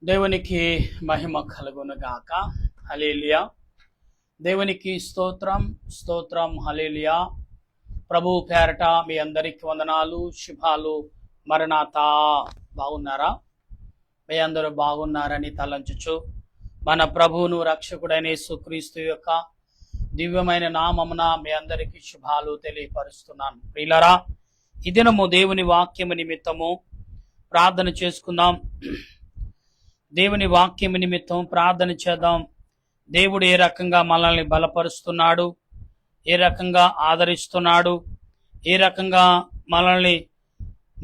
దేవునికి మహిమ కలుగునుగాక. హల్లెలూయా. దేవునికి స్తోత్రం స్తోత్రం. హల్లెలూయా. ప్రభు పేరట మీ అందరికి వందనాలు, శుభాలు. మరణాత. బాగున్నారా? మీ అందరూ బాగున్నారని తలంచుచు మన ప్రభువును రక్షకుడైన యేసుక్రీస్తు యొక్క దివ్యమైన నామమున మీ అందరికీ శుభాలు తెలియపరుస్తున్నాను. ప్రియులారా, ఈ దినము దేవుని వాక్యము నిమిత్తము ప్రార్థన చేసుకుందాం. దేవుని వాక్యం నిమిత్తం ప్రార్థన చేద్దాం. దేవుడు ఏ రకంగా మనల్ని బలపరుస్తున్నాడు, ఏ రకంగా ఆదరిస్తున్నాడు, ఏ రకంగా మనల్ని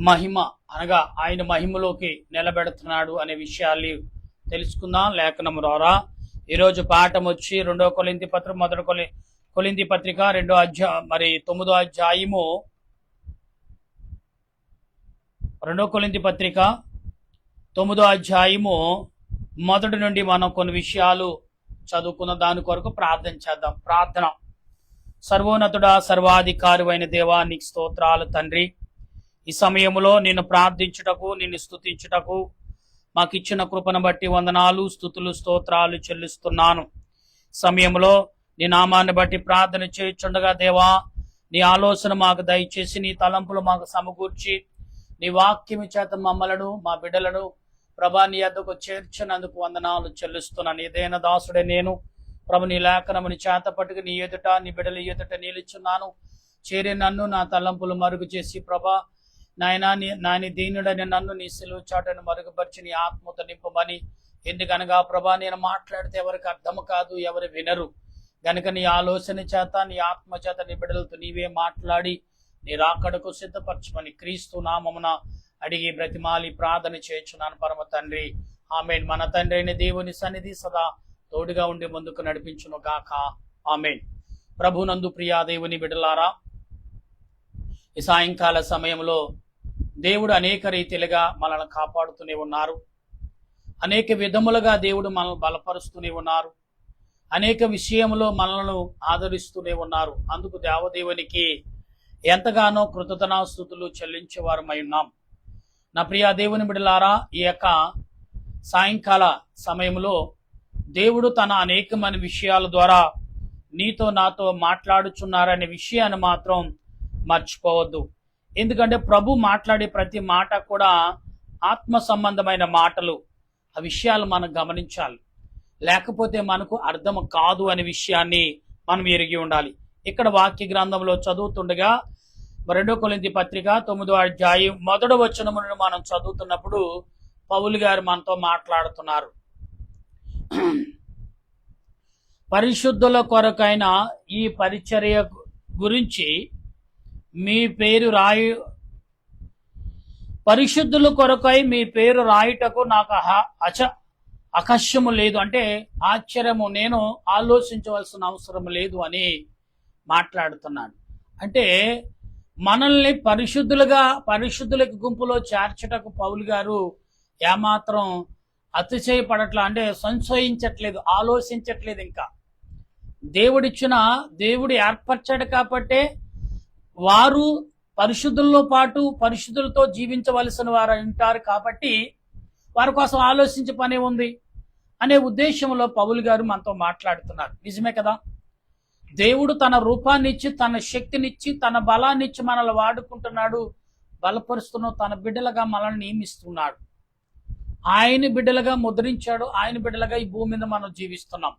మహిమ అనగా ఆయన మహిమలోకి నిలబెడుతున్నాడు అనే విషయాలు తెలుసుకుందాం. లేఖనం ద్వారా ఈరోజు పాఠం వచ్చి 2 కొరింథీ పత్రిక, 1 కొరింథీ పత్రిక 9వ అధ్యాయము, 2 కొరింథీ పత్రిక 9వ అధ్యాయము మొదటి నుండి మనం కొన్ని విషయాలు చదువుకున్న దాని కొరకు ప్రార్థన చేద్దాం. ప్రార్థన. సర్వోన్నతుడా, సర్వాధికారి అయిన దేవా, నీకు స్తోత్రాలు తండ్రి. ఈ సమయంలో నిన్ను ప్రార్థించుటకు, నిన్ను స్తుతించుటకు మాకు ఇచ్చిన కృపను బట్టి వందనాలు, స్తుతులు, స్తోత్రాలు చెల్లిస్తున్నాను. సమయంలో నీ నామాన్ని బట్టి ప్రార్థన చేయుచుండగా దేవా, నీ ఆలోచన మాకు దయచేసి, నీ తలంపులు మాకు సమకూర్చి, నీ వాక్యము చేత మమ్మలను, మా బిడ్డలను ప్రభా నీ యొద్దకు చేర్చినందుకు వందనాలు చెల్లిస్తున్నాను. ఏదైనా దాసుడే నేను ప్రభు నీ లేఖనముని చేత పట్టుకు నీ ఎదుట, నీ బిడ్డల ఎదుట నిలుచున్నాను. చేరి నన్ను నా తలంపులు మరుగు చేసి ప్రభా నాయన దీనుడని నన్ను నీ సిలువ చాటును మరుగుపరిచి నీ ఆత్మతో నింపమని. ఎందుకనగా ప్రభా నేను మాట్లాడితే ఎవరికి అర్థం కాదు, ఎవరు వినరు. గనుక నీ ఆలోచన చేత, నీ ఆత్మ చేత నీ బిడ్డలతో నీవే మాట్లాడి నీ రాకడకు సిద్ధపరచమని క్రీస్తు నామమున అడిగి బ్రతిమాలి ప్రార్థన చేయుచున్నాను పరమ తండ్రి. ఆమేన్. మన తండ్రి అయిన దేవుని సన్నిధి సదా తోడుగా ఉండి ముందుకు నడిపించును గాక. ఆమేన్. ప్రభునందు ప్రియా దేవుని బిడ్డలారా, ఈ సాయంకాల సమయంలో దేవుడు అనేక రీతిలుగా మనల్ని కాపాడుతూనే ఉన్నారు. అనేక విధములుగా దేవుడు మనల్ని బలపరుస్తూనే ఉన్నారు. అనేక విషయంలో మనల్ని ఆదరిస్తూనే ఉన్నారు. అందుకు దేవదేవునికి ఎంతగానో కృతజ్ఞతాస్తుతులు చెల్లించేవారమై ఉన్నాం. నా ప్రియా దేవుని బిడ్డలారా, ఈ యొక్క సాయంకాల సమయంలో దేవుడు తన అనేకమైన విషయాల ద్వారా నీతో నాతో మాట్లాడుచున్నారనే విషయాన్ని మాత్రం మర్చిపోవద్దు. ఎందుకంటే ప్రభు మాట్లాడే ప్రతి మాట కూడా ఆత్మ సంబంధమైన మాటలు. ఆ విషయాలు మనం గమనించాలి, లేకపోతే మనకు అర్థం కాదు అనే విషయాన్ని మనం ఎరిగి ఉండాలి. ఇక్కడ వాక్య గ్రంథంలో చదువుతుండగా 2 కొరింథీ పత్రిక 9వ అధ్యాయం 1వ వచనమును మనం చదువుతున్నప్పుడు పౌలు గారు మనతో మాట్లాడుతున్నారు. పరిశుద్ధుల కొరకైన ఈ పరిచర్య గురించి మీ పేరు పరిశుద్ధుల కొరకై మీ పేరు రాయుటకు నాకు అకస్యము లేదు, అంటే ఆశ్చర్యము, నేను ఆలోచించవలసిన అవసరం లేదు అని మాట్లాడుతున్నాడు. అంటే మనల్ని పరిశుద్ధులకి గుంపులో చేర్చటకు పౌలు గారు ఏమాత్రం అతిశయపడట్లా, అంటే సంశయించట్లేదు, ఆలోచించట్లేదు. ఇంకా దేవుడు ఏర్పరచాడు కాబట్టే వారు పరిశుద్ధులతో పాటు పరిశుద్ధులతో జీవించవలసిన వారు ఉంటారు కాబట్టి వారి కోసం ఆలోచించే పని ఉంది అనే ఉద్దేశంలో పౌలు గారు మనతో మాట్లాడుతున్నారు. నిజమే కదా? దేవుడు తన రూపాన్నిచ్చి, తన శక్తినిచ్చి, తన బలాన్నిచ్చి మనల్ని వాడుకుంటున్నాడు, బలపరుస్తున్నాడు, తన బిడ్డలుగా మనల్ని నియమిస్తున్నాడు, ఆయన బిడ్డలుగా ముద్రించాడు, ఆయన బిడ్డలుగా ఈ భూమి మీద మనం జీవిస్తున్నాం.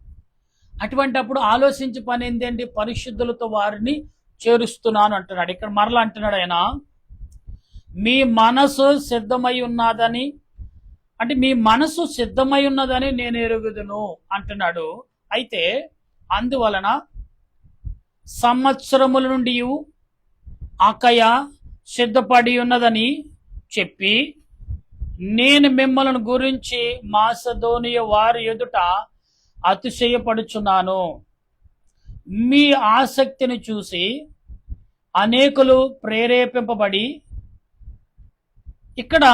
అటువంటి అప్పుడు ఆలోచించే పని ఏంటంటే పరిశుద్ధులతో వారిని చేరుస్తున్నాను అంటున్నాడు. ఇక్కడ మరలా అంటున్నాడు ఆయన, మీ మనసు సిద్ధమై ఉన్నదని, అంటే మీ మనసు సిద్ధమై ఉన్నదని నేను ఎరుగుదును అంటున్నాడు. అయితే అందువలన సంవత్సరముల నుండి అకయ సిద్ధపడి ఉన్నదని చెప్పి నేను మిమ్మల్ని గురించి మాసిదోనియ వారి ఎదుట అతిశయపడుచున్నాను. మీ ఆసక్తిని చూసి అనేకులు ప్రేరేపింపబడి, ఇక్కడ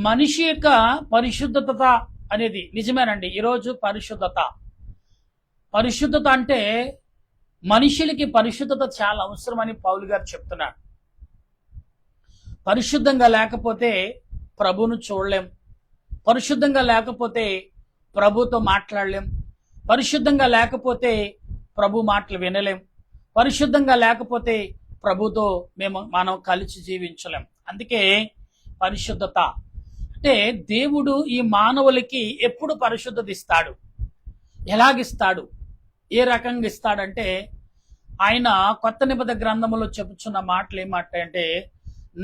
మనిషి యొక్క పరిశుద్ధత అనేది నిజమేనండి. ఈరోజు పరిశుద్ధత అంటే మనుషులకి పరిశుద్ధత చాలా అవసరమని పౌలు గారు చెప్తున్నాడు. పరిశుద్ధంగా లేకపోతే ప్రభువును చూడలేం, పరిశుద్ధంగా లేకపోతే ప్రభుతో మాట్లాడలేం, పరిశుద్ధంగా లేకపోతే ప్రభు మాటలు వినలేం, పరిశుద్ధంగా లేకపోతే ప్రభుతో మనం కలిసి జీవించలేం. అందుకే పరిశుద్ధత అంటే దేవుడు ఈ మానవులకి ఎప్పుడు పరిశుద్ధత ఇస్తాడు, ఎలాగిస్తాడు, ఏ రకంగా ఇస్తాడంటే ఆయన కొత్త నిబంధన గ్రంథంలో చెప్పుచున్న మాటలు ఏమంటే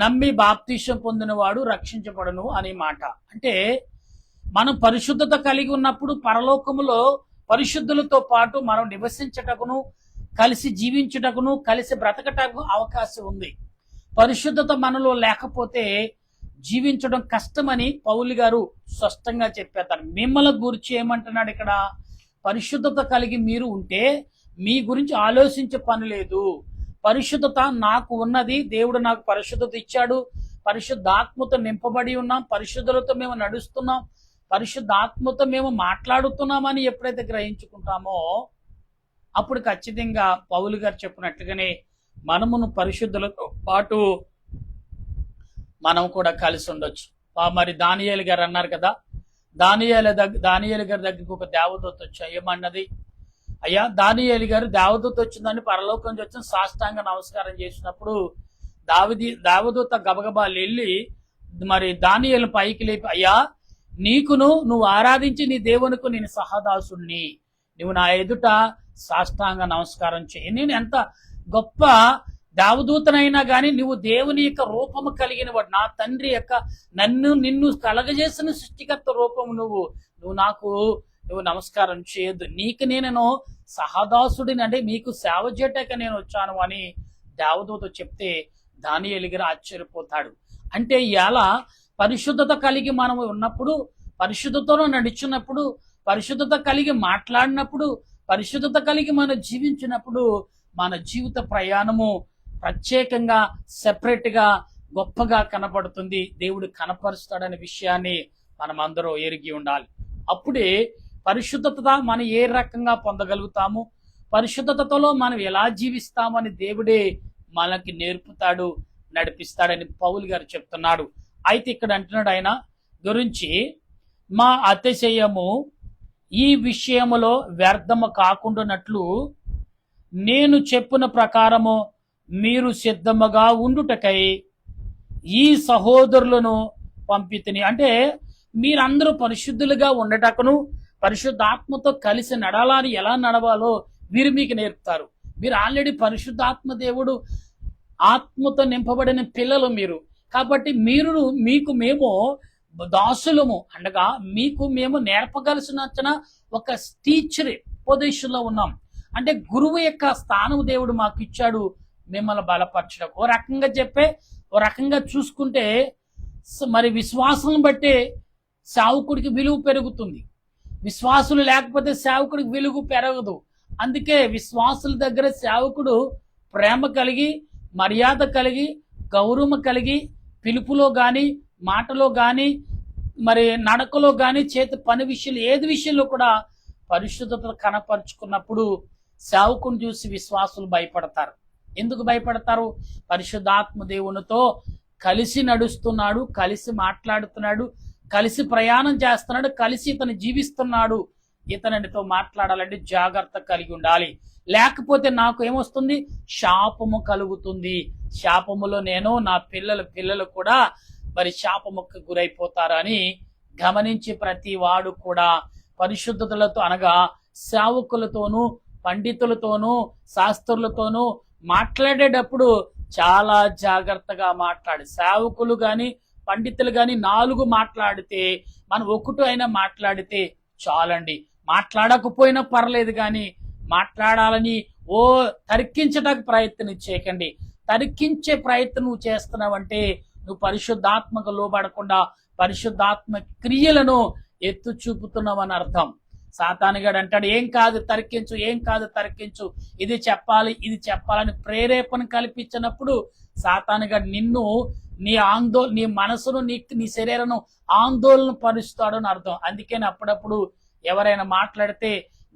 నమ్మి బాప్తీసం పొందినవాడు రక్షించబడును అనే మాట. అంటే మనం పరిశుద్ధత కలిగి ఉన్నప్పుడు పరలోకములో పరిశుద్ధులతో పాటు మనం నివసించటకును, కలిసి జీవించుటకును, కలిసి బ్రతకటకు అవకాశం ఉంది. పరిశుద్ధత మనలో లేకపోతే జీవించడం కష్టమని పౌలు గారు స్పష్టంగా చెప్పేస్తారు. మిమ్మల్ని గురించి ఏమంటున్నాడు ఇక్కడ? పరిశుద్ధత కలిగి మీరు ఉంటే మీ గురించి ఆలోచించే పని లేదు. పరిశుద్ధత నాకు ఉన్నది, దేవుడు నాకు పరిశుద్ధత ఇచ్చాడు, పరిశుద్ధాత్మతో నింపబడి ఉన్నాం, పరిశుద్ధులతో మేము నడుస్తున్నాం, పరిశుద్ధాత్మతో మేము మాట్లాడుతున్నామని ఎప్పుడైతే గ్రహించుకుంటామో అప్పుడు ఖచ్చితంగా పౌలు గారు చెప్పినట్లుగానే మనమును పరిశుద్ధులతో పాటు మనం కూడా కలిసి ఉండొచ్చు. మరి దానియేలు గారు అన్నారు కదా, దానియేలు గారి దగ్గరికి ఒక దేవదూత వచ్చి ఏమన్నది, అయ్యా దానియేలు గారు దేవదూత వచ్చిందని పరలోకం నుంచి వచ్చి సాష్టాంగ నమస్కారం చేసినప్పుడు దేవదూత గబగబా వెళ్ళి మరి దానియేలు పైకి లేపి, అయ్యా నువ్వు ఆరాధించి నీ దేవునికి నేను సహదాసుణ్ణి, నువ్వు నా ఎదుట సాష్టాంగ నమస్కారం చేయి. నేను ఎంత గొప్ప దేవదూతనైనా కానీ నువ్వు దేవుని యొక్క రూపము కలిగిన వాడు, నా తండ్రి యొక్క నిన్ను కలగజేసిన సృష్టికర్త రూపము నువ్వు నువ్వు నమస్కారం చేయొద్దు, నీకు నేను సహదాసుడిని, అంటే మీకు సేవ చేయటాక నేను వచ్చాను అని దేవదూత చెప్తే దానియేలు గారు ఆశ్చర్యపోతాడు. అంటే ఇలా పరిశుద్ధత కలిగి మనం ఉన్నప్పుడు, పరిశుద్ధతలో నడిచినప్పుడు, పరిశుద్ధత కలిగి మాట్లాడినప్పుడు, పరిశుద్ధత కలిగి మనం జీవించినప్పుడు మన జీవిత ప్రయాణము ప్రత్యేకంగా సెపరేట్ గా గొప్పగా కనపడుతుంది. దేవుడు కనపరుస్తాడనే విషయాన్ని మనం అందరూ ఎరిగి ఉండాలి. అప్పుడే పరిశుద్ధత మనం ఏ రకంగా పొందగలుగుతాము, పరిశుద్ధతలో మనం ఎలా జీవిస్తామని దేవుడే మనకి నేర్పుతాడు, నడిపిస్తాడని పౌలు గారు చెప్తున్నాడు. అయితే ఇక్కడ అంటున్నాడు ఆయన గురించి, మా అతిశయము ఈ విషయములో వ్యర్థము కాకుండానట్లు నేను చెప్పిన ప్రకారము మీరు సిద్ధముగా ఉండుటకై ఈ సహోదరులను పంపితిని. అంటే మీరందరూ పరిశుద్ధులుగా ఉండటకును, పరిశుద్ధాత్మతో కలిసి నడాలని, ఎలా నడవాలో వీరు మీకు నేర్పుతారు. మీరు ఆల్రెడీ పరిశుద్ధాత్మ దేవుడు ఆత్మతో నింపబడిన పిల్లలు మీరు, కాబట్టి మీకు మేము దాసులము, అనగా మీకు మేము నేర్పగలిసిన ఒక టీచర్ పొజిషన్ లో ఉన్నాం. అంటే గురువు యొక్క స్థానం దేవుడు మాకు ఇచ్చాడు మిమ్మల్ని బలపరచడం. ఓ రకంగా చూసుకుంటే మరి విశ్వాసం బట్టే సేవకుడికి విలువ పెరుగుతుంది, విశ్వాసులు లేకపోతే సేవకుడికి విలువ పెరగదు. అందుకే విశ్వాసుల దగ్గర సేవకుడు ప్రేమ కలిగి, మర్యాద కలిగి, గౌరవం కలిగి, పిలుపులో గాని, మాటలో గాని, మరి నడకలో గాని, పని విషయంలో ఏది విషయంలో కూడా పరిశుద్ధత కనపరుచుకున్నప్పుడు సేవకుని చూసి విశ్వాసులు భయపడతారు. ఎందుకు భయపడతారు? పరిశుద్ధాత్మ దేవునితో కలిసి నడుస్తున్నాడు, కలిసి మాట్లాడుతున్నాడు, కలిసి ప్రయాణం చేస్తున్నాడు, కలిసి ఇతను జీవిస్తున్నాడు, ఇతనితో మాట్లాడాలంటే జాగ్రత్త కలిగి ఉండాలి. లేకపోతే నాకు ఏమొస్తుంది? శాపము కలుగుతుంది. శాపములో నేను, నా పిల్లలు కూడా మరి శాపముకు గురైపోతారని గమనించి ప్రతి వాడు కూడా పరిశుద్ధతలతో, అనగా సేవకులతోనూ పండితులతోనూ శాస్త్రులతోనూ మాట్లాడేటప్పుడు చాలా జాగ్రత్తగా మాట్లాడి, సేవకులు గాని పండితులు గాని 4 మాట్లాడితే మనం 1 అయినా మాట్లాడితే చాలండి. మాట్లాడకపోయినా పర్లేదు కానీ మాట్లాడాలని తర్కించడానికి ప్రయత్నం చేయకండి. తర్కించే ప్రయత్నం నువ్వు చేస్తున్నావంటే నువ్వు పరిశుద్ధాత్మకు లోబడకుండా పరిశుద్ధాత్మ క్రియలను ఎత్తు చూపుతున్నావని అర్థం. సాతానుగాడు అంటాడు, ఏం కాదు తర్కించు, ఇది చెప్పాలని ప్రేరేపణ కల్పించినప్పుడు సాతానుగాడు నిన్ను, నీ మనసును, నీ శరీరం ఆందోళన పరుస్తాడని అర్థం. అందుకని అప్పుడప్పుడు ఎవరైనా మాట్లాడితే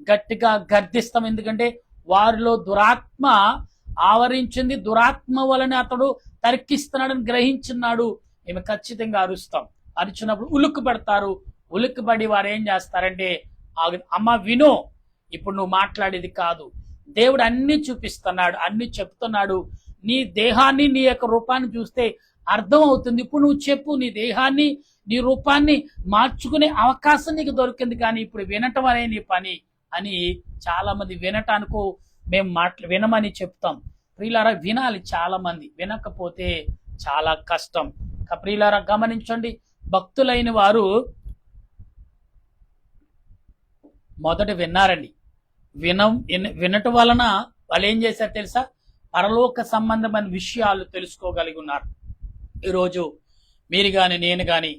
గట్టిగా గర్దిస్తాం. ఎందుకంటే వారిలో దురాత్మ ఆవరించింది, దురాత్మ వలన అతడు తర్కిస్తున్నాడని గ్రహించున్నాడు. మేము ఖచ్చితంగా అరుస్తాం. అరిచినప్పుడు ఉలుక్కు పెడతారు, ఉలిక్కిపడి వారు ఏం చేస్తారంటే, అమ్మ విను, ఇప్పుడు నువ్వు మాట్లాడేది కాదు, దేవుడు అన్ని చూపిస్తున్నాడు, అన్ని చెప్తున్నాడు, నీ దేహాన్ని నీ యొక్క రూపాన్ని చూస్తే అర్థం అవుతుంది, ఇప్పుడు నువ్వు చెప్పు, నీ దేహాన్ని నీ రూపాన్ని మార్చుకునే అవకాశం నీకు దొరికింది, కానీ ఇప్పుడు వినటం అనే నీ పని అని చాలా మంది వినటానికి మేము వినమని చెప్తాం. ప్రియులారా, వినాలి, చాలా మంది వినకపోతే చాలా కష్టం. ప్రియులారా గమనించండి, భక్తులైన వారు మొదట విన్నారండి. వినటం వలన వాళ్ళు ఏం చేశారు తెలుసా, పరలోక సంబంధమైన విషయాలు తెలుసుకోగలిగి ఉన్నారు. ఈరోజు మీరు కానీ నేను కానీ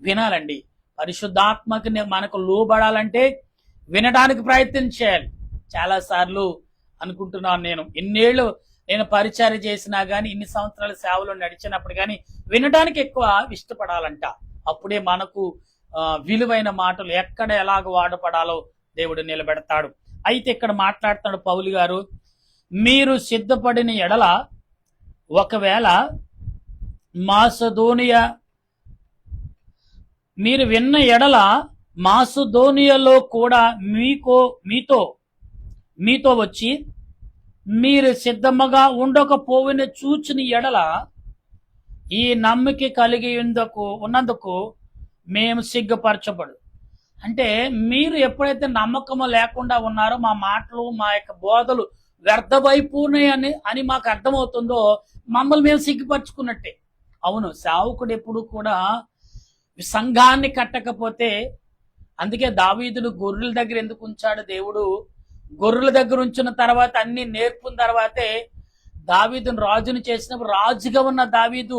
వినాలండి. పరిశుద్ధాత్మకి మనకు లోబడాలంటే వినడానికి ప్రయత్నం చేయాలి. చాలాసార్లు అనుకుంటున్నాను, నేను ఇన్నేళ్ళు నేను పరిచర్య చేసినా కానీ, ఇన్ని సంవత్సరాల సేవలో నడిచినప్పుడు కానీ వినడానికి ఎక్కువ ఇష్టపడాలంట. అప్పుడే మనకు విలువైన మాటలు ఎక్కడ ఎలాగ వాడపడాలో దేవుడు నిలబెడతాడు. అయితే ఇక్కడ మాట్లాడుతాడు పౌలు గారు, మీరు సిద్ధపడిన ఎడల ఒకవేళ మాసిదోనియా, మీరు విన్న ఎడల మాసిదోనియాలో కూడా మీతో వచ్చి మీరు సిద్ధముగా ఉండకపోయిన చూచిన ఎడల ఈ నమ్మిక కలిగి ఉన్నందుకు మేము సిగ్గుపరచబడు. అంటే మీరు ఎప్పుడైతే నమ్మకము లేకుండా ఉన్నారో, మా మాటలు మా యొక్క బోధలు వ్యర్థమైపోయినాయని అని మాకు అర్థమవుతుందో, మమ్మల్ని మేము సిగ్గుపరచుకున్నట్టే. అవును, సేవకుడు ఎప్పుడు కూడా సంఘాన్ని కట్టకపోతే, అందుకే దావీదును గొర్రెల దగ్గర ఎందుకు ఉంచాడు దేవుడు, గొర్రెల దగ్గర ఉంచిన తర్వాత అన్ని నేర్పున తర్వాతే దావీదును రాజును చేసినప్పుడు, రాజుగా ఉన్న దావీదు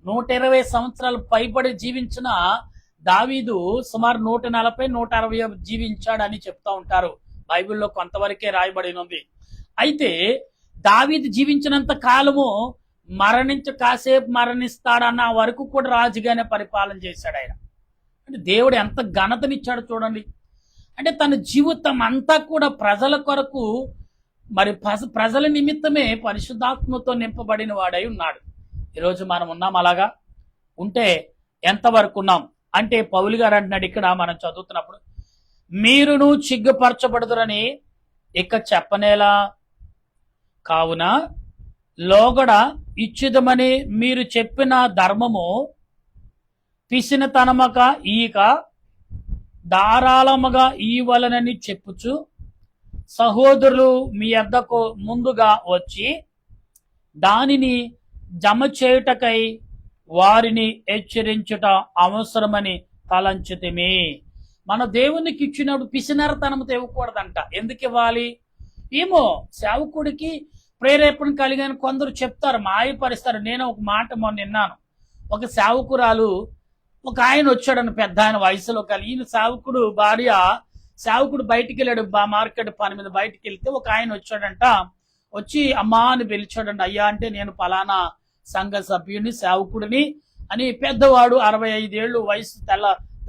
120 సంవత్సరాలు పైబడి జీవించిన దావీదు సుమారు 140-160 జీవించాడని చెప్తా ఉంటారు. బైబిల్లో కొంతవరకే రాయబడి ఉంది. అయితే దావీదు జీవించినంత కాలము కాసేపు మరణిస్తాడన్న వరకు కూడా రాజుగానే పరిపాలన చేశాడు ఆయన. అంటే దేవుడు ఎంత ఘనతనిచ్చాడు చూడండి. అంటే తన జీవితం అంతా కూడా ప్రజల కొరకు, మరి ప్రజల నిమిత్తమే పరిశుద్ధాత్మతో నింపబడిన వాడై ఉన్నాడు. ఈరోజు మనం ఉన్నాం అలాగా? ఉంటే ఎంతవరకు ఉన్నాం అంటే, పౌలు గారు అంటున్నాడు ఇక్కడ మనం చదువుతున్నప్పుడు, మీరును సిగ్గుపరచబడుదురని ఇక చెప్పనేలా, కావున లోగడ ఇచ్చుదమని మీరు చెప్పిన ధర్మము పిసినతనమక ఈక ధారాళముగా ఇవ్వాలనని చెప్పుచు సహోదరులు మీ యొద్దకు ముందుగా వచ్చి దానిని జమ చేయుటకై వారిని హెచ్చరించుట అవసరమని తలంచితిమి. మన దేవునికి ఇచ్చినప్పుడు పిసినరతనంతో ఇవ్వకూడదంట. ఎందుకు ఇవ్వాలి? ఏమో సేవకుడికి ప్రేరేపణ కలిగిన కొందరు చెప్తారు, మాయపరుస్తారు. నేను ఒక మాట మొన్న విన్నాను. ఒక సేవకురాలు, ఒక ఆయన వచ్చాడని, పెద్ద ఆయన వయసులో కలిగి, ఈయన సేవకుడు భార్య, సేవకుడు బయటికి వెళ్ళాడు, మార్కెట్ పని మీద బయటికి వెళ్తే ఒక ఆయన వచ్చాడంట. వచ్చి అమ్మా అని పిలిచాడంట. అయ్యా అంటే, నేను పలానా సంఘ సభ్యుని, సేవకుడిని అని. పెద్దవాడు, 65 ఏళ్ళు వయసు,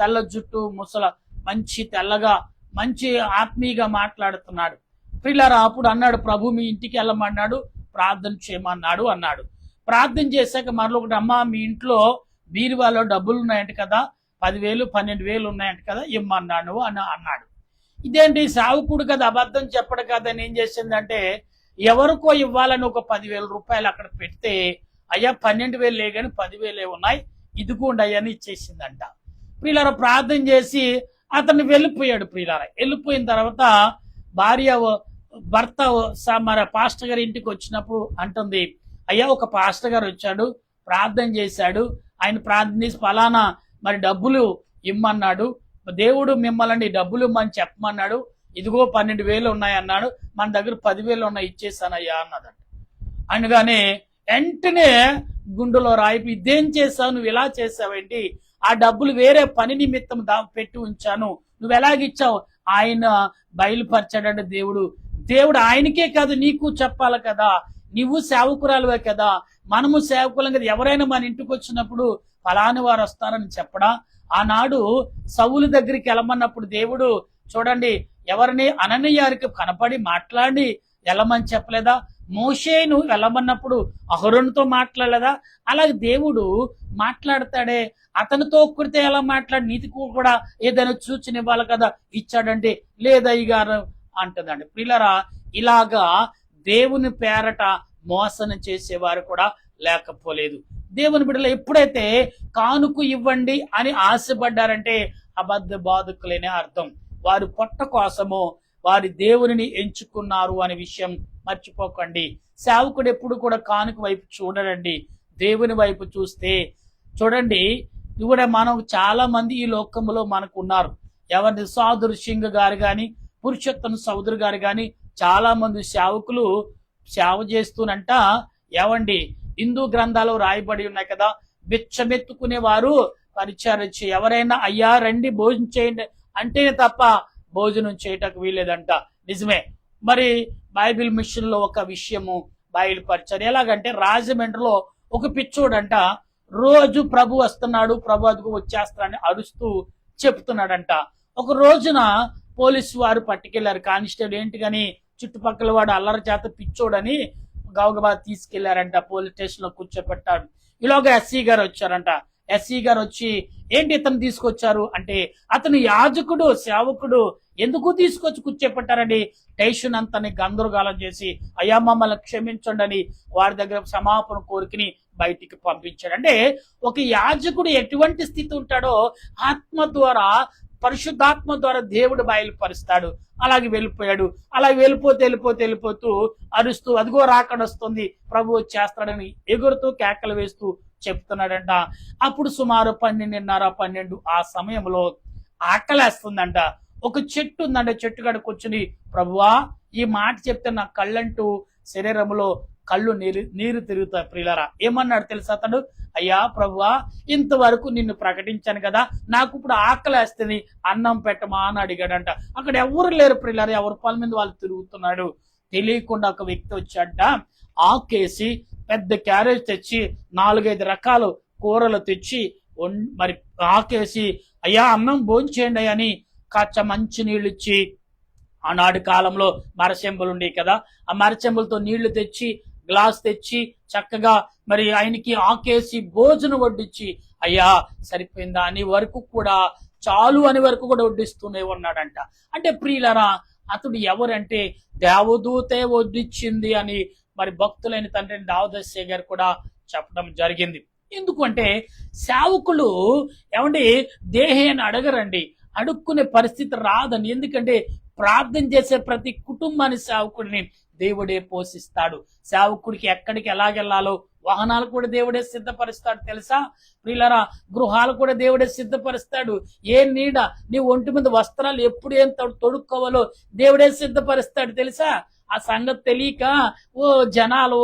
తెల్ల జుట్టు, ముసల, మంచి తెల్లగా, మంచి ఆత్మీయంగా మాట్లాడుతున్నాడు. పిల్లరా అప్పుడు అన్నాడు, ప్రభు మీ ఇంటికి వెళ్ళమన్నాడు, ప్రార్థన చేయమన్నాడు అన్నాడు. ప్రార్థన చేశాక మరొకటి, అమ్మా మీ ఇంట్లో బీరువాలో డబ్బులు ఉన్నాయంట కదా, 10,000-12,000 ఉన్నాయంట కదా, ఇమ్మన్నాడు అని అన్నాడు. ఇదేంటి, సావుకుడు కదా, అబద్ధం చెప్పడు కదా అని ఏం చేసిందంటే, ఎవరికో ఇవ్వాలని ఒక 10,000 రూపాయలు అక్కడ పెడితే, అయ్యా 12,000 లేగాని 10,000 ఉన్నాయి, ఇదిగోండి అయ్యని ఇచ్చేసిందంట. ప్రియులారా ప్రార్థన చేసి అతను వెళ్ళిపోయాడు. ప్రియులారా వెళ్ళిపోయిన తర్వాత భార్య భర్త మరి పాస్టర్ గారి ఇంటికి వచ్చినప్పుడు అంటుంది, అయ్యా ఒక పాస్టర్ గారు వచ్చాడు, ప్రార్థన చేశాడు, ఆయన ప్రార్థన చేసి ఫలానా మరి డబ్బులు ఇమ్మన్నాడు, దేవుడు మిమ్మల్ని డబ్బులు ఇమ్మని చెప్పమన్నాడు, ఇదిగో 12,000 ఉన్నాయన్నాడు, మన దగ్గర 10,000 ఉన్నాయి, ఇచ్చేసానయ్యా అన్నదంట. అనగానే వెంటనే గుండెలో రాయిపి, ఇదేం చేసావు, నువ్వు ఇలా చేసావేంటి, ఆ డబ్బులు వేరే పని నిమిత్తం పెట్టి ఉంచాను, నువ్వు ఎలాగిచ్చావు? ఆయన బయలుపరచాడంటే దేవుడు ఆయనకే కాదు నీకు చెప్పాలి కదా, నువ్వు సేవకురాలువే కదా, మనము సేవకులం కదా, ఎవరైనా మన ఇంటికి వచ్చినప్పుడు ఫలాని వారు వస్తారని చెప్పడా? ఆనాడు సౌలు దగ్గరికి వెళ్ళమన్నప్పుడు దేవుడు చూడండి ఎవరిని అననీయారికి కనపడి మాట్లాడి వెళ్ళమని చెప్పలేదా? మోషేను వెళ్ళమన్నప్పుడు అహరోనుతో మాట్లాడలేదా? అలాగే దేవుడు మాట్లాడతాడే, అతనితో ఒక్కడితే ఎలా మాట్లాడి నీతికి కూడా ఏదైనా సూచన ఇవ్వాలి కదా, ఇచ్చాడంటే లేదయ్యగారు అంటదండి. పిల్లరా, ఇలాగా దేవుని పేరట మోసన చేసేవారు కూడా లేకపోలేదు. దేవుని బిడ్డలు ఎప్పుడైతే కానుక ఇవ్వండి అని ఆశపడ్డారంటే అబద్ధ బాధకులేనే అర్థం. వారి పొట్ట కోసము వారి దేవునిని ఎంచుకున్నారు అనే విషయం మర్చిపోకండి. సేవకుడు ఎప్పుడు కూడా కానుక వైపు చూడడండి, దేవుని వైపు చూస్తే. చూడండి, కూడా మనం చాలా మంది ఈ లోకంలో మనకు ఉన్నారు. ఎవరిని సాధుర్ సింగ్ గారు కానీ, పురుషోత్తమ సౌదరి గారు కానీ, చాలా మంది సేవకులు సేవ చేస్తూనంట. ఏవండి, హిందూ గ్రంథాలు రాయబడి ఉన్నాయి కదా, బిచ్చమెత్తుకునే వారు పరిచయం ఎవరైనా అయ్యా రండి భోజనం చేయండి అంటేనే తప్ప భోజనం చేయటకు వీలేదంట. నిజమే. మరి బైబిల్ మిషన్ లో ఒక విషయము బయలుపరిచారు. ఎలాగంటే రాజమండ్రిలో ఒక పిచ్చోడంట రోజు ప్రభు వస్తున్నాడు, ప్రభు అదుగు వచ్చేస్తాడని అరుస్తూ చెప్తున్నాడంట. ఒక రోజున పోలీసు వారు పట్టుకెళ్లారు. కానిస్టేబుల్ ఏంటి కానీ చుట్టుపక్కల వాడు అల్లరి చేత పిచ్చోడని గబగబా తీసుకెళ్లారంట, పోలీస్ స్టేషన్ లో కూర్చోపెట్టాడు. ఇలాగ ఎస్సీ గారు వచ్చారంట. ఎస్సీ గారు వచ్చి ఏంటి ఇతను తీసుకొచ్చారు అంటే, అతను యాజకుడు, సేవకుడు, ఎందుకు తీసుకొచ్చి కూర్చోపెట్టారండి? టేషన్ అంతని గందరగోళం చేసి అయ్యా మమ్మల్ని క్షమించండి అని వారి దగ్గర క్షమాపణ కోరికని బయటికి పంపించాడు. అంటే ఒక యాజకుడు ఎటువంటి స్థితి ఉంటాడో ఆత్మ ద్వారా, పరిశుద్ధాత్మ ద్వారా దేవుడు బయలుపరుస్తాడు. అలాగే వెళ్ళిపోయాడు. అలా వెళ్ళిపోతూ అరుస్తూ అదిగో రాకడ వస్తుంది, ప్రభు వచ్చేస్తాడని ఎగురుతూ కేకలు వేస్తూ చెప్తున్నాడంట. అప్పుడు సుమారు 12:30 ఆ సమయంలో ఆకలేస్తుందంట. ఒక చెట్టు ఉందంట, చెట్టు కాడ కూర్చుని ప్రభువా ఈ మాట చెప్తే నా కళ్ళంటూ శరీరంలో కళ్ళు నీరు తిరుగుతాయి. ప్రియులారా, ఏమన్నాడు తెలుసా అతడు? అయ్యా ప్రభువా, ఇంతవరకు నిన్ను ప్రకటించాను కదా, నాకు ఇప్పుడు ఆకలేస్తుంది, అన్నం పెట్టమా అని అడిగాడంట. అక్కడ ఎవరు లేరు ప్రియులారా, ఎవరి పని మీద వాళ్ళు తిరుగుతున్నాడు. తెలియకుండా ఒక వ్యక్తి వచ్చాడంట, ఆకేసి పెద్ద క్యారేజ్ తెచ్చి 4-5 రకాల కూరలు తెచ్చి మరి ఆకేసి అయ్యా అన్నం భోంచేయండి అని కాచ మంచి నీళ్ళు ఇచ్చి, ఆనాటి కాలంలో మరచెంబులు ఉండేవి కదా, ఆ మరచెంబులతో నీళ్లు తెచ్చి గ్లాస్ తెచ్చి చక్కగా మరి ఆయనకి ఆకేసి భోజనం వడ్డించి అయ్యా సరిపోయిందా అని వరకు కూడా, చాలు అని వరకు కూడా వడ్డిస్తూనే ఉన్నాడంట. అంటే ప్రియులరా, అతడు ఎవరంటే దేవదూతే వడ్డించింది అని మరి భక్తులైన తండ్రి దావదస్య గారు కూడా చెప్పడం జరిగింది. ఎందుకంటే సేవకులు ఏమండి దేహేని అడగరండి, అడుక్కునే పరిస్థితి రాదని. ఎందుకంటే ప్రార్థన చేసే ప్రతి కుటుంబాన్ని సేవకుడిని దేవుడే పోషిస్తాడు. సేవకుడికి ఎక్కడికి ఎలాగెళ్లాలో వాహనాలు కూడా దేవుడే సిద్ధపరుస్తాడు తెలుసా ప్రియులారా. గృహాలు కూడా దేవుడే సిద్ధపరుస్తాడు. ఏ నీడ నీ ఒంటి మీద వస్త్రాలు ఎప్పుడు ఏం తొడుక్కోవాలో దేవుడే సిద్ధపరుస్తాడు తెలుసా. ఆ సంగతి తెలియక జనాలు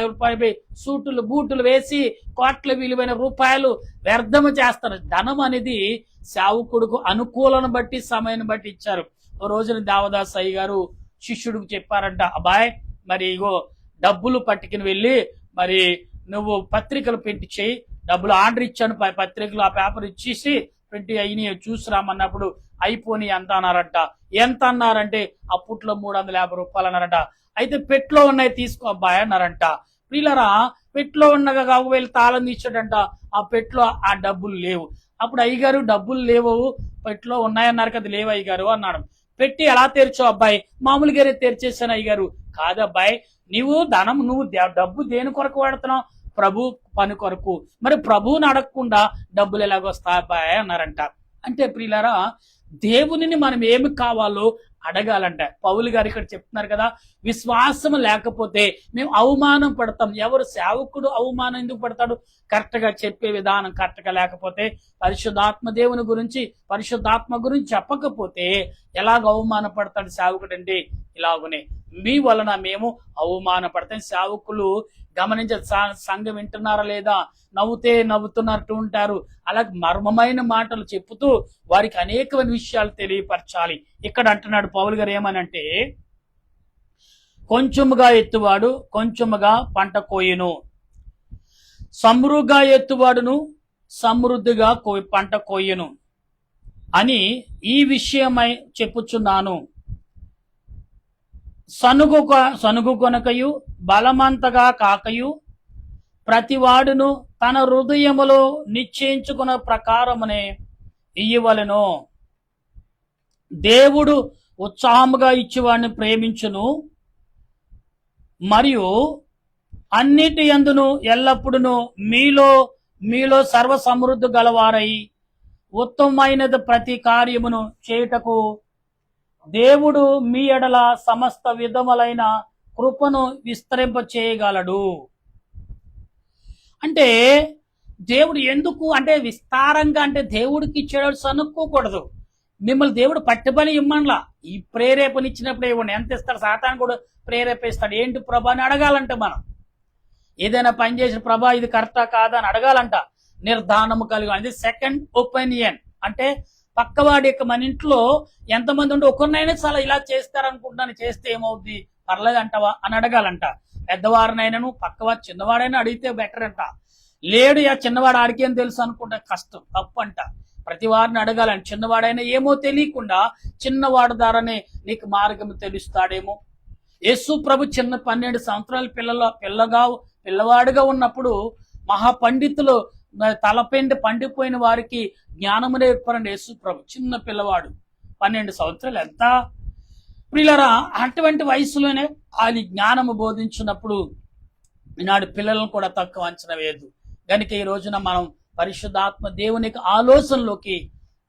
రూపాయలు సూటులు బూటులు వేసి కోట్ల విలువైన రూపాయలు వ్యర్థము చేస్తారు. ధనం అనేది సేవకుడుకు అనుకూలను బట్టి సమయాన్ని బట్టి ఇచ్చారు. ఓ రోజున దేవదాస్ అయ్య గారు శిష్యుడికి చెప్పారంట, అబ్బాయ్ మరి ఇగో డబ్బులు పట్టుకుని వెళ్ళి మరి నువ్వు పత్రికలు పెట్టి చేయి, డబ్బులు ఆర్డర్ ఇచ్చాను, పత్రికలు ఆ పేపర్ ఇచ్చేసి పెట్టి అయినాయి చూసిరామన్నప్పుడు అయిపోయి ఎంత అన్నారంట. ఎంత అన్నారంటే అప్పట్లో 350 రూపాయలు అన్నారంట. అయితే పెట్లో ఉన్నాయి తీసుకో అబ్బాయి అన్నారంట. పిల్లరా, పెట్లో ఉండగా కాకు వెళ్ళి తాళం తీసాడంట. ఆ పెట్లో ఆ డబ్బులు లేవు. అప్పుడు అయ్యగారు డబ్బులు లేవు, పెట్లో ఉన్నాయన్నారు కదా, లేవు అయ్యగారు అన్నాడు. పెట్టి ఎలా తెరిచావు అబ్బాయి? మామూలుగానే తెరిచేసాను అయ్యగారు. కాదబ్బాయి, నువ్వు డబ్బు దేని కొరకు వాడుతున్నావు? ప్రభు పని కొరకు. మరి ప్రభువుని అడగకుండా డబ్బులు ఎలాగొస్తాయి అబ్బాయి అన్నారంట. అంటే ప్రియులారా, దేవునిని మనం ఏమి కావాలో అడగాలంట. పౌలు గారు ఇక్కడ చెప్తున్నారు కదా, విశ్వాసం లేకపోతే మేము అవమానం పడతాం. ఎవరు సేవకుడు అవమానం ఎందుకు పడతాడు? కరెక్ట్ గా చెప్పే విధానం కరెక్ట్ గా లేకపోతే, పరిశుద్ధాత్మ దేవుని గురించి పరిశుద్ధాత్మ గురించి చెప్పకపోతే ఎలాగ అవమాన పడతాడు సేవకుడు అంటే? ఇలాగనే మీ వలన మేము అవమాన పడతాం. సేవకులు గమనించే సంఘం వింటున్నారా లేదా, నవ్వుతున్నట్టు ఉంటారు. అలాగే మర్మమైన మాటలు చెప్పుతూ వారికి అనేకమైన విషయాలు తెలియపరచాలి. ఇక్కడ అంటున్నాడు పౌలు గారు ఏమనంటే, కొంచెముగా ఎత్తువాడు కొంచెముగా పంట కోయును, సమృద్ధిగా ఎత్తువాడును సమృద్ధిగా పంట కోయును అని ఈ విషయమై చెప్పుచున్నాను. సనుగు కొనకయు బలమంతగా కాకయు ప్రతివాడును తన హృదయములో నిశ్చయించుకున్న ప్రకారమునే ఇయ్యవలెను. దేవుడు ఉత్సాహముగా ఇచ్చేవాడిని ప్రేమించును, మరియు అన్నిటి యందును ఎల్లప్పుడూ మీలో సర్వ సమృద్ధి గలవారై ఉత్తమమైనది ప్రతి కార్యమును చేయుటకు దేవుడు మీ ఎడల సమస్త విధములైన కృపను విస్తరింప చేయగలడు. అంటే దేవుడు ఎందుకు అంటే విస్తారంగా అంటే దేవుడికి ఇచ్చేవాడు సనుక్కోకూడదు. మిమ్మల్ని దేవుడు పట్టుబని ఇమ్మన్లా, ఈ ప్రేరేపణ ఇచ్చినప్పుడు ఇవ్వండి. ఎంత ఇస్తాడు? సాతాను కూడా ప్రేరేపిస్తాడు. ఏంటి ప్రభా అని అడగాలంట. మనం ఏదైనా పని చేసిన ప్రభా ఇది కరెక్టా కాదా అని అడగాలంట. నిర్ధానము కలిగి అది సెకండ్ ఒపీనియన్. అంటే పక్కవాడి యొక్క మన ఇంట్లో ఎంతమంది ఉంటే ఒకరినైనా చాలా ఇలా చేస్తారనుకుంటున్నాను, చేస్తే ఏమవుద్ది పర్లేదు అంటవా అని అడగాలంట. పెద్దవారినైనాను పక్కవాడు చిన్నవాడైనా అడిగితే బెటర్ అంట. లేడు ఆ చిన్నవాడు ఆడికేం తెలుసు అనుకుంటే కష్టం, తప్పు అంట. ప్రతి వారిని అడగాలని. చిన్నవాడైనా ఏమో తెలియకుండా చిన్నవాడు ద్వారానే నీకు మార్గం తెలుస్తాడేమో. యేసు ప్రభు చిన్న 12 సంవత్సరాల పిల్లవాడుగా ఉన్నప్పుడు మహాపండితులు తలపెండి పండిపోయిన వారికి జ్ఞానము నేర్పరండి యేసు ప్రభు. చిన్న పిల్లవాడు 12 సంవత్సరాలు. ఎంత పిల్లరా, అటువంటి వయసులోనే ఆయన జ్ఞానము బోధించినప్పుడు ఈనాడు పిల్లలను కూడా తక్కువ అంచనా వేయదు. కనుక ఈ రోజున మనం పరిశుద్ధాత్మ దేవునికి ఆలోచనలోకి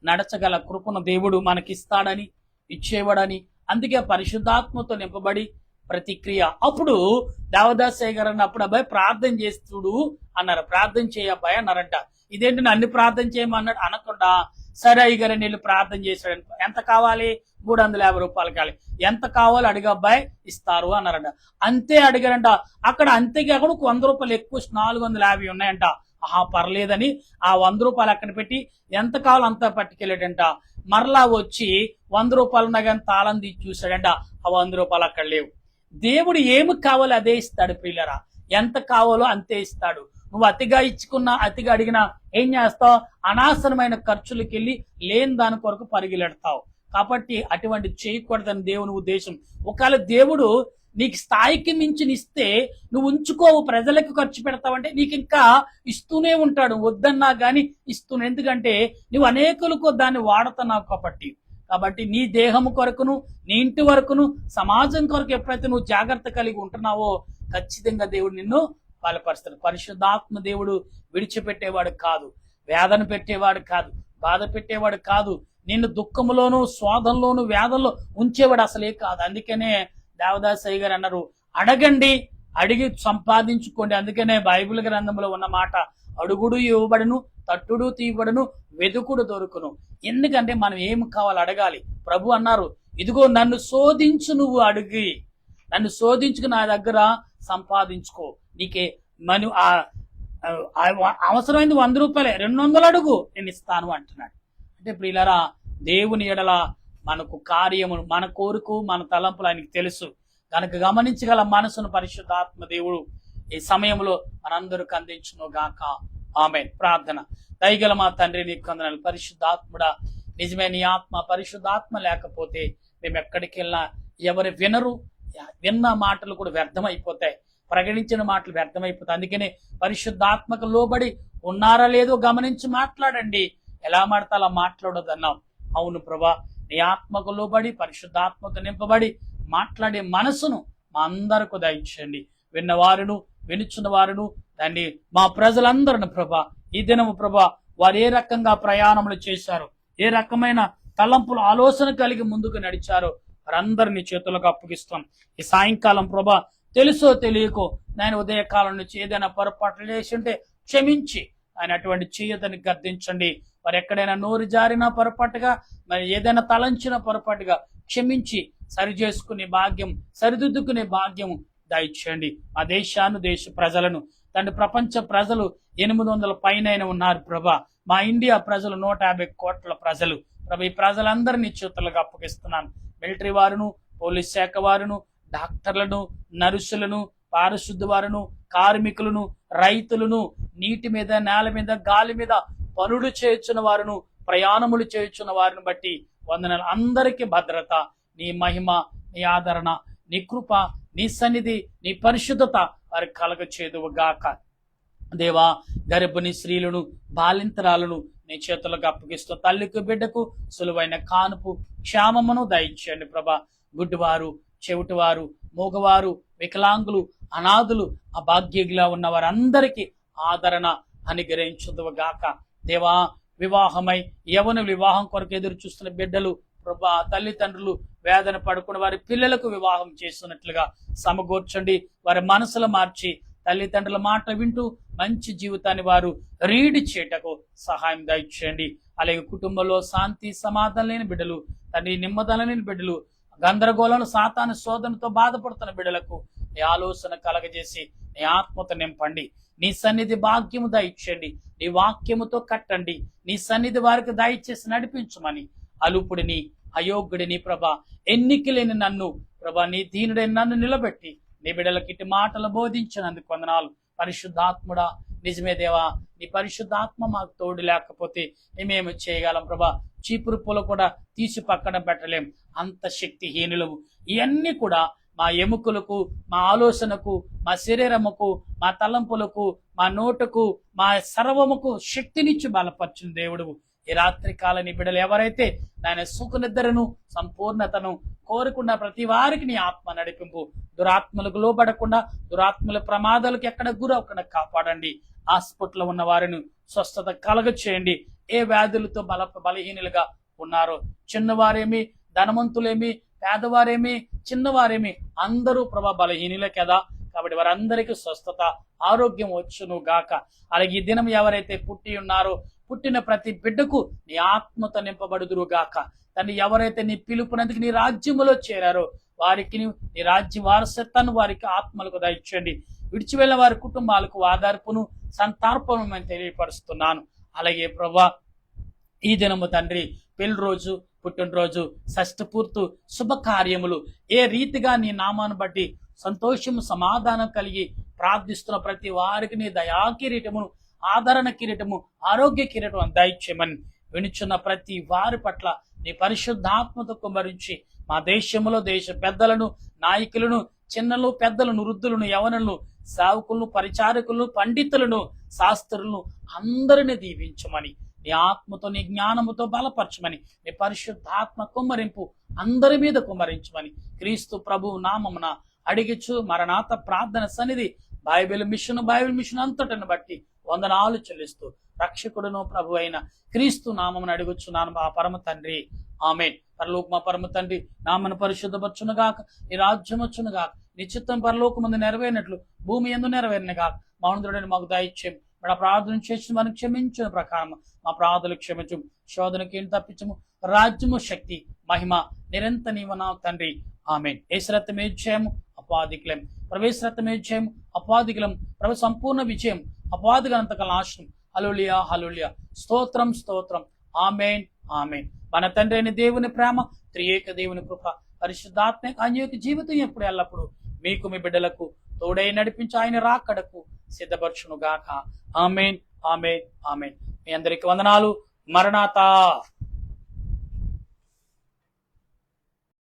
నడచగల కృపను దేవుడు మనకిస్తాడని ఇచ్చేవాడని, అందుకే పరిశుద్ధాత్మతో నింపబడి ప్రతిక్రియ. అప్పుడు దేవదాసయ్య గారు అన్నప్పుడు అబ్బాయి ప్రార్థన చేస్తుడు అన్నారు. ప్రార్థన చేయ అబ్బాయి అన్నారంట. ఇదేంటి నన్ను ప్రార్థన చేయమన్నాడు అనకుండా, సరే అయ్య గారు నీళ్ళు ప్రార్థన చేశాడు. ఎంత కావాలి? 350 రూపాయలు కావాలి. ఎంత కావాలో అడిగా అబ్బాయి, ఇస్తారు అన్నారంట. అంతే అడిగారంట. అక్కడ అంతేగా అక్కడ 100 రూపాయలు ఎక్కువ 450 ఉన్నాయంట. ఆహా పర్లేదని ఆ 100 రూపాయలు అక్కడ పెట్టి ఎంత కావాలో అంత పట్టుకెళ్ళాడంట. మరలా వచ్చి 100 రూపాయలు ఉన్నా కానీ తాళం తీసి చూశాడంట. ఆ 100 రూపాయలు అక్కడ లేవు. దేవుడు ఏమి కావాలో అదే ఇస్తాడు ప్రియులరా. ఎంత కావాలో అంతే ఇస్తాడు. నువ్వు అతిగా ఇచ్చుకున్నా అతిగా అడిగినా ఏం చేస్తావు? అనవసరమైన ఖర్చులకి వెళ్ళి లేని దాని కొరకు పరిగెడతావు. కాబట్టి అటువంటి చేయకూడదని దేవుని ఉద్దేశం. ఒకవేళ దేవుడు నీకు స్థాయికి మించినిస్తే నువ్వు ఉంచుకోవు, ప్రజలకు ఖర్చు పెడతావంటే నీకు ఇంకా ఇస్తూనే ఉంటాడు. వద్దన్నా గాని ఇస్తూనే. ఎందుకంటే నువ్వు అనేకులకు దాన్ని వాడుతున్నావు కాబట్టి నీ దేహము కొరకును నీ ఇంటి వరకును సమాజం కొరకు ఎప్పుడైతే నువ్వు జాగ్రత్త కలిగి ఉంటున్నావో ఖచ్చితంగా దేవుడు నిన్ను బలపరుస్తాడు. పరిశుద్ధాత్మ దేవుడు విడిచిపెట్టేవాడు కాదు, వేదన పెట్టేవాడు కాదు, బాధ పెట్టేవాడు కాదు. నిన్ను దుఃఖంలోను శోధంలోను వేదనలో ఉంచేవాడు అసలే కాదు. అందుకనే దేవదాసయ్య గారు అన్నారు, అడగండి, అడిగి సంపాదించుకోండి. అందుకనే బైబిల్ గ్రంథంలో ఉన్న మాట, అడుగుడు ఇవ్వబడును, తట్టుడు తీయబడును, వెదుకుడు దొరుకును. ఎందుకంటే మనం ఏం కావాలి అడగాలి. ప్రభు అన్నారు, ఇదిగో నన్ను శోధించు, నువ్వు అడిగి నన్ను శోధించుకు నా దగ్గర సంపాదించుకో. నీకే మనం అవసరమైంది 100 రూపాయలే, 200 అడుగు, నేను ఇస్తాను అంటున్నాడు. అంటే ప్రియులారా, దేవుని ఎడల మనకు కార్యము, మన కోరుకు, మన తలంపులు ఆయనకు తెలుసు. కనుక గమనించగల మనసును పరిశుద్ధాత్మ దేవుడు ఈ సమయంలో మనందరికి అందించును గాక. ఆమేన్. ప్రార్థన. దయగల మా తండ్రి నీకు వందనాలు. పరిశుద్ధాత్ముడా, నిజమే నీ ఆత్మ, పరిశుద్ధాత్మ లేకపోతే మేము ఎక్కడికి వెళ్ళినా ఎవరు వినరు. విన్న మాటలు కూడా వ్యర్థమైపోతాయి, ప్రకటించిన మాటలు వ్యర్థమైపోతాయి. అందుకనే పరిశుద్ధాత్మకు లోబడి ఉన్నారా లేదో గమనించి మాట్లాడండి. ఎలా మాడితే అలా మాట్లాడొద్దు అన్నాం. అవును ప్రభా, నీ ఆత్మకు లోబడి పరిశుద్ధాత్మకు నింపబడి మాట్లాడే మనసును మా అందరకు దయచేయండి. విన్నవారును వినుచున్న వారును దాన్ని మా ప్రజలందరిని ప్రభా, ఈ దినము ప్రభా వారు ఏ రకంగా ప్రయాణములు చేశారు, ఏ రకమైన తలంపులు ఆలోచన కలిగి ముందుకు నడిచారో వారందరినీ చేతులకు అప్పగిస్తాం. ఈ సాయంకాలం ప్రభా తెలుసో తెలియకో నేను ఉదయకాలం నుంచి ఏదైనా పొరపాట్లు చేసి ఉంటే క్షమించి ఆయన అటువంటి చేయదని గద్దించండి. మరి ఎక్కడైనా నోరు జారిన పొరపాటుగా, మరి ఏదైనా తలంచిన పొరపాటుగా క్షమించి సరి చేసుకునే భాగ్యం, సరిదిద్దుకునే భాగ్యం దయచేయండి. మా దేశాన్ని, దేశ ప్రజలను తండ్రి, ప్రపంచ ప్రజలు 800 పైన ఉన్నారు ప్రభా. మా ఇండియా ప్రజలు 150 కోట్ల ప్రజలు ప్రభా. ఈ ప్రజలందరినీ చేతులకు అప్పగిస్తున్నాను. మిలిటరీ వారును, పోలీస్ శాఖ వారును, డాక్టర్లను, నర్సులను, పారిశుద్ధ వారును, కార్మికులను, రైతులను, నీటి మీద, నేల మీద, గాలి మీద పనులు చేయుచున్న వారును, ప్రయాణములు చేయుచున్న వారిని బట్టి వందనాలు. అందరికీ భద్రత, నీ మహిమ, నీ ఆదరణ నీ కృప, నీ సన్నిధి, నీ పరిశుద్ధత వారికి కలగచేదువు గాక. దేవా, గర్భిణీ స్త్రీలను, బాలింతరాలను నీ చేతులకు అప్పగిస్తూ తల్లికి బిడ్డకు సులువైన కానుపు, క్షేమమును దయచేయండి ప్రభా. గుడ్డివారు, చెవిటివారు, మూగవారు, వికలాంగులు, అనాథులు, అభాగ్యులుగా ఉన్న వారందరికీ ఆదరణ అనుగ్రహించుదువు గాక. దేవా, వివాహమై యవన వివాహం కొరకు ఎదురు చూస్తున్న బిడ్డలు ప్రభా, తల్లిదండ్రులు వేదన పడుకున్న వారి పిల్లలకు వివాహం చేస్తున్నట్లుగా సమకూర్చండి. వారి మనసులు మార్చి తల్లిదండ్రుల మాట వింటూ మంచి జీవితాన్ని వారు రీడి చేయటకు సహాయం దయచేయండి. అలాగే కుటుంబంలో శాంతి సమాధానం లేని బిడ్డలు, తండ్రి నిమ్మదనం లేని బిడ్డలు, గందరగోళం, సాతాను శోధనతో బాధపడుతున్న బిడ్డలకు నీ ఆలోచన కలగజేసి నీ ఆత్మతో నింపండి. నీ సన్నిధి భాగ్యము దయచేయండి. నీ వాక్యముతో కట్టండి. నీ సన్నిధి వారికి దయచేసి నడిపించమని అలుపుడిని, అయోగ్యుడిని ప్రభా, ఎన్నిక లేని నన్ను ప్రభా, నీ దీనుడైన నన్ను నిలబెట్టి నీ బిడ్డలకి ఇటు మాటలు బోధించినందుకు వందనాలు. పరిశుద్ధాత్ముడా, నిజమే దేవా, నీ పరిశుద్ధాత్మ మాకు తోడు లేకపోతే మేమేమి చేయగలం ప్రభా? చీపురు పూల కూడా తీసి పక్కన పెట్టలేం, అంత శక్తిహీనులము. ఇవన్నీ కూడా మా ఎముకలకు, మా ఆలోచనకు, మా శరీరముకు, మా తలంపులకు, మా నోటుకు, మా సర్వముకు శక్తినిచ్చి బలపరచిన దేవుడు. ఈ రాత్రి కాల నీ బిడ్డలు ఎవరైతే నాయన సుఖనిద్దరను, సంపూర్ణతను కోరుకున్న ప్రతి వారికి నీ ఆత్మ నడిపింపు. దురాత్మలకు లోబడకుండా, దురాత్మల ప్రమాదాలకు ఎక్కడ గురవకుండా కాపాడండి. హాస్పిటల్లో ఉన్న వారిని స్వస్థత కలగ చేయండి. ఏ వ్యాధులతో బలహీనులుగా ఉన్నారో, చిన్నవారేమి, ధనవంతులేమి, పేదవారేమి, చిన్నవారేమి, అందరూ ప్రభా బలహీనులే కదా. కాబట్టి వారందరికీ స్వస్థత, ఆరోగ్యం వచ్చును గాక. అలాగే ఈ దినం ఎవరైతే పుట్టి ఉన్నారో, పుట్టిన ప్రతి బిడ్డకు నీ ఆత్మతో నింపబడుదురు గాక. తండ్రి, ఎవరైతే నీ పిలుపునందుకు నీ రాజ్యములో చేరారో వారికి నీ రాజ్య వారసత్వాన్ని వారికి ఆత్మలకు దయచేయండి. విడిచి వెళ్ళిన వారి కుటుంబాలకు ఆధార్పును, సంతార్పణను నేను తెలియపరుస్తున్నాను. అలాగే ప్రభా, ఈ దినము తండ్రి పెళ్లి రోజు, పుట్టినరోజు, షష్ఠపూర్తి శుభకార్యములు ఏ రీతిగా నీ నామాన్ని బట్టి సంతోషము, సమాధానం కలిగి ప్రార్థిస్తున్న ప్రతి వారికి నీ దయా కిరీటమును, ఆదరణ కిరీటము, ఆరోగ్య కిరీటం దయచేయమని వినుచున్న ప్రతి వారి పట్ల నీ పరిశుద్ధాత్మతో కుమ్మరించి మా దేశంలో దేశ పెద్దలను, నాయకులను, చిన్నలు, పెద్దలను, వృద్ధులను, యవనులను, సేవకులను, పరిచారకులను, పండితులను, శాస్త్రులను అందరిని దీవించమని, నీ ఆత్మతో, నీ జ్ఞానముతో బలపరచమని, నీ పరిశుద్ధాత్మ కుమ్మరింపు అందరి మీద కుమ్మరించమని క్రీస్తు ప్రభు నామమున అడిగిచు మరణాత ప్రార్థన సన్నిధి బైబిల్ మిషన్ అంతటిని బట్టి వందనాలు చెల్లిస్తూ రక్షకుడును ప్రభు అయిన క్రీస్తు నామమును అడుగుచున్నాను మా పరమ తండ్రి, ఆమేన్. పరలోక మా పరమ తండ్రి, నామను పరిశుద్ధపరచునుగాక, నీ రాజ్యం వచ్చునుగాక, నీ చిత్తం పరలోకమందు నెరవేరినట్లు భూమి యందు నెరవేరినగాక. మౌనదుడని మాకు దయచేయం, మన ప్రార్థన చేసి మనం క్షమించిన ప్రకారం మా ప్రార్థనలు క్షమించు, శోధనకి తప్పించము, రాజ్యము, శక్తి, మహిమ నిరంతర నీవనా తండ్రి, ఆమేన్. యేసురక్తమే జయము, అపాదికులం, ప్రవేశరక్తమే జయము, అపాదికులం, ప్రభు సంపూర్ణ విజయం, అపాదిగలంతక నాశనం. హల్లెలూయా, హల్లెలూయా, స్తోత్రం, స్తోత్రం, ఆమేన్, ఆమేన్. మన తండ్రి అయిన దేవుని ప్రేమ, త్రియేక దేవుని కృప, పరిశుద్ధాత్మ అన్యోక జీవితం ఎప్పుడు ఎల్లప్పుడు మీకు మీ బిడ్డలకు తోడై నడిపించి ఆయన రాకడకు సిద్ధపరచును గాక. ఆమేన్, ఆమేన్, ఆమేన్. మీ అందరికి వందనాలు. మరణాతా.